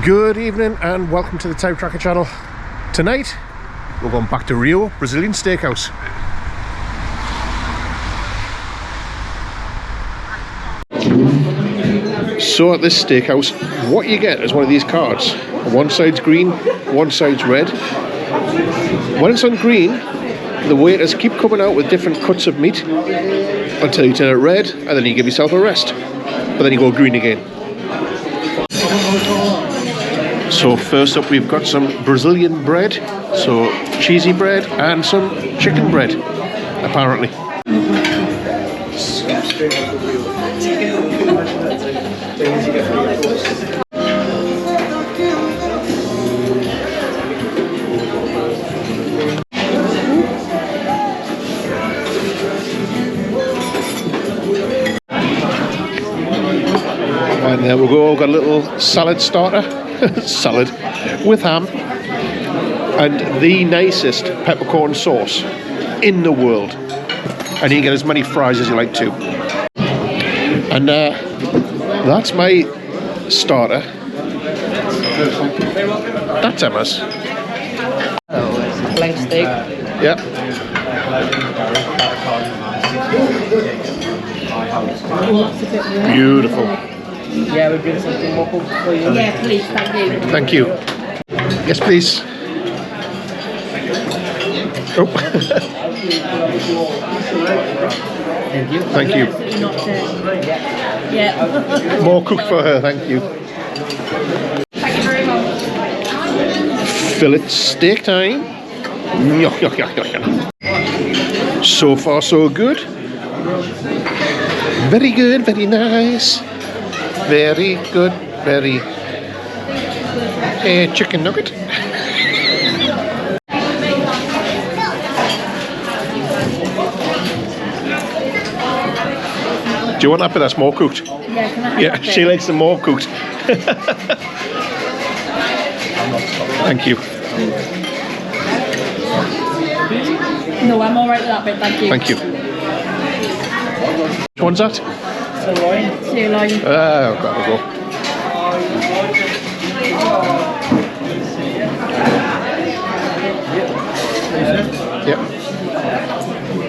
Good evening and welcome to the TerryTracker channel. Tonight we're going back to Rio, Brazilian Steakhouse. So at this steakhouse, what you get is one of these cards. One side's green, one side's red. When it's on green, the waiters keep coming out with different cuts of meat until you turn it red, and then you give yourself a rest. But then you go green again. So first up we've got some Brazilian bread, so cheesy bread and some chicken bread, apparently. And there we go, we've got a little salad starter. Salad with ham and the nicest peppercorn sauce in the world, and you can get as many fries as you like too. And that's my starter. That's Emma's. Flank steak. Yeah. Beautiful. Yeah, we're doing something more cooked for you. Yeah, please, thank you. Thank you. Yes, please. Oh. Thank you. Thank you. Yeah. More cooked for her, thank you. Thank you very much. Fillet steak time. So far, so good. Very good, very nice. Very good, very chicken nugget. Do you want that bit that's more cooked? Yeah, can I have Yeah, that she bit? likes them more cooked. Thank you. No, I'm alright with that bit, thank you. Thank you. Which one's that? Sirloin. Sirloin. Oh, gotta go. Yep.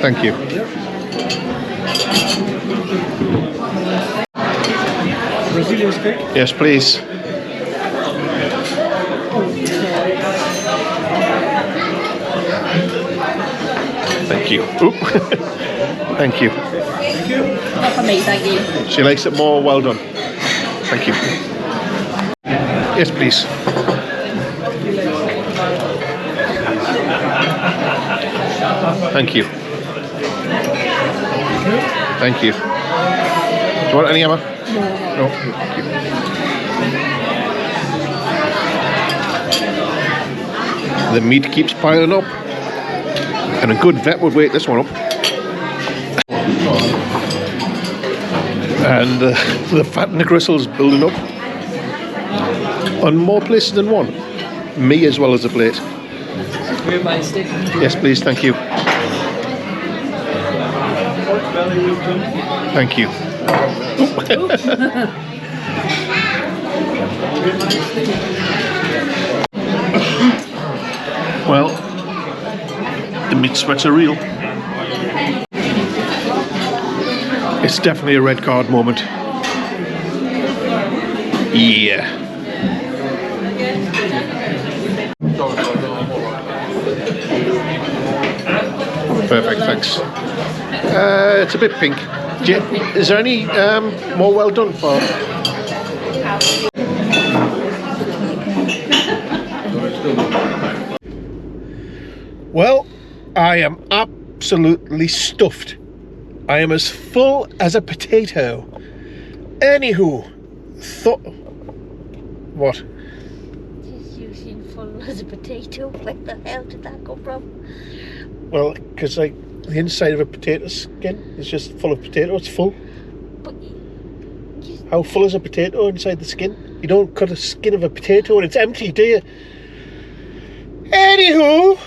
Thank you. Brazilian steak. Yes, please. Thank you. Oop. Thank you. Not for me, thank you. She likes it more well done. Thank you. Yes, please. Thank you. Thank you. Do you want any, Emma? No. Thank you. The meat keeps piling up, and a good vet would weight this one up. And the fat in the gristle's building up on more places than one. Me as well as the plate. Ribeye steak. Yes, please. Thank you. Thank you. Well, the meat sweats are real. It's definitely a red card moment. Yeah. Perfect, thanks. It's a bit pink. Is there any more well done for? Well, I am absolutely stuffed. I am as full as a potato. Anywho, what? Just using full as a potato. Where the hell did that come from? Well, because like the inside of a potato skin is just full of potato. It's full. But How full is a potato inside the skin? You don't cut a skin of a potato and it's empty, do you? Anywho,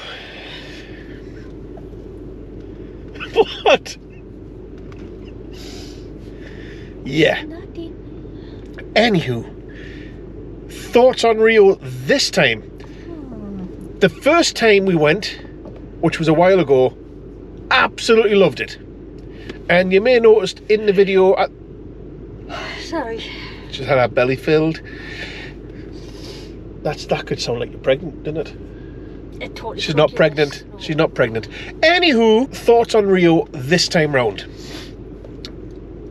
what? Yeah. Anywho, Thoughts on Rio this time? The first time we went, which was a while ago, absolutely loved it. And you may have noticed in the video, Sorry. she's had her belly filled. That could sound like you're pregnant, doesn't it? It totally She's not pregnant. No. She's not pregnant. Anywho, thoughts on Rio this time round.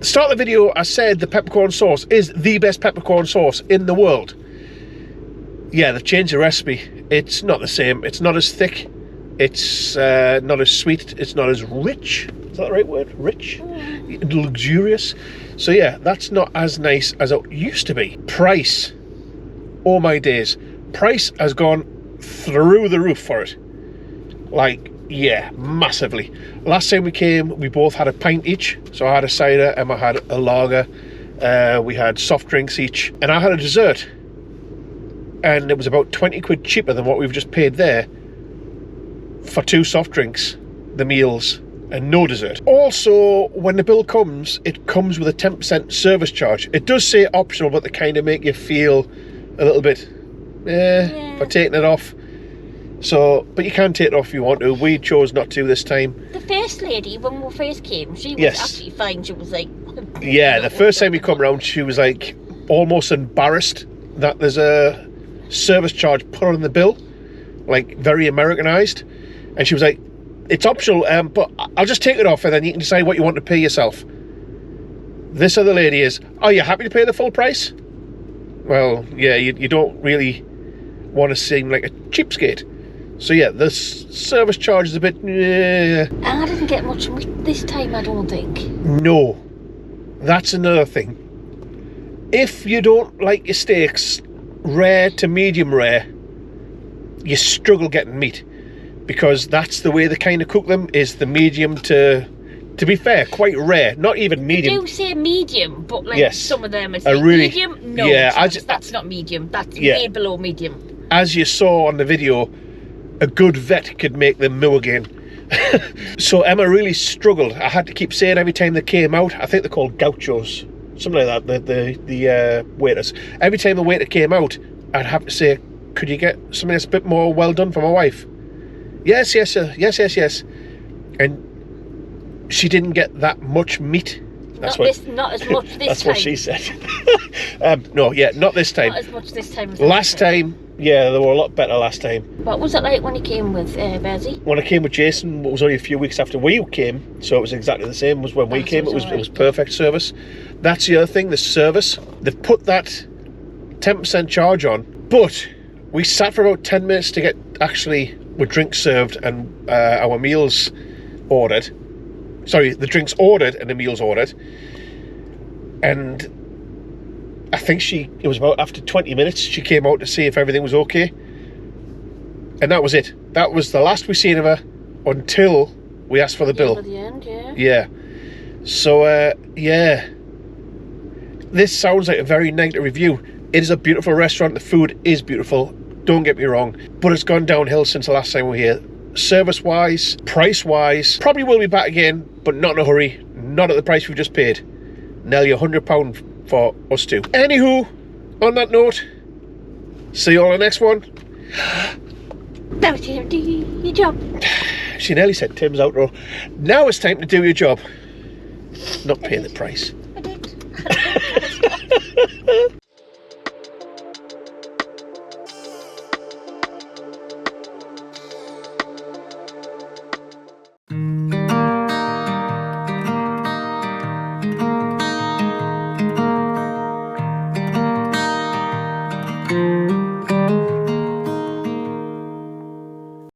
The start of the video, I said the peppercorn sauce is the best peppercorn sauce in the world. Yeah, they've changed the recipe. It's not the same. It's not as thick. It's not as sweet. It's not as rich. Is that the right word? Rich? Luxurious. So yeah, that's not as nice as it used to be. Price. Oh my days. Price has gone through the roof for it. Like, yeah, massively. Last time we came, we both had a pint each. So I had a cider, Emma had a lager. We had soft drinks each. And I had a dessert. And it was about 20 quid cheaper than what we've just paid there for 2 soft drinks, the meals, and no dessert. Also, when the bill comes, it comes with a 10% service charge. It does say optional, but they kind of make you feel a little bit for taking it off. So, but you can take it off if you want to. We chose not to this time. The first lady, when we first came, she was absolutely fine. She was like... Yeah, the first time we come round, she was like almost embarrassed that there's a service charge put on the bill, like very Americanized. And she was like, it's optional, but I'll just take it off and then you can decide what you want to pay yourself. This other lady is, are you happy to pay the full price? Well, yeah, you don't really want to seem like a cheapskate. So yeah, the service charge is a bit... I didn't get much meat this time, I don't think. No, that's another thing. If you don't like your steaks rare to medium rare, you struggle getting meat. Because that's the way they kind of cook them, is the medium to be fair, quite rare. Not even medium. They do say medium, but like some of them it's like really, medium. No, yeah, that's not medium. That's way below medium. As you saw on the video, a good vet could make them moo again. So Emma really struggled. I had to keep saying every time they came out, I think they're called gauchos, something like that, the waiters. Every time the waiter came out, I'd have to say, could you get something that's a bit more well done for my wife? Yes, sir. Yes. And she didn't get that much meat. Not as much this time. That's what she said. No, yeah, not this time. Not as much this time as last time. Yeah, they were a lot better last time. What was it like when you came with Bezzy? When I came with Jason, it was only a few weeks after we came, so it was exactly the same as when we came. It was perfect service. That's the other thing, the service. They've put that 10% charge on, but we sat for about 10 minutes to get actually with drinks served and our meals ordered. Sorry, the drinks ordered and the meals ordered. And I think it was about after 20 minutes, she came out to see if everything was okay. And that was it. That was the last we seen of her until we asked for the bill. At the end, yeah. So, yeah. This sounds like a very negative review. It is a beautiful restaurant. The food is beautiful. Don't get me wrong. But it's gone downhill since the last time we were here. Service-wise, price-wise, probably will be back again, but not in a hurry. Not at the price we've just paid. Nearly £100 for us two. Anywho, on that note, see you all in the next one. Now it's time to do your job. She nearly said Tim's outro. Now it's time to do your job. Not pay the price. I did. Thank you.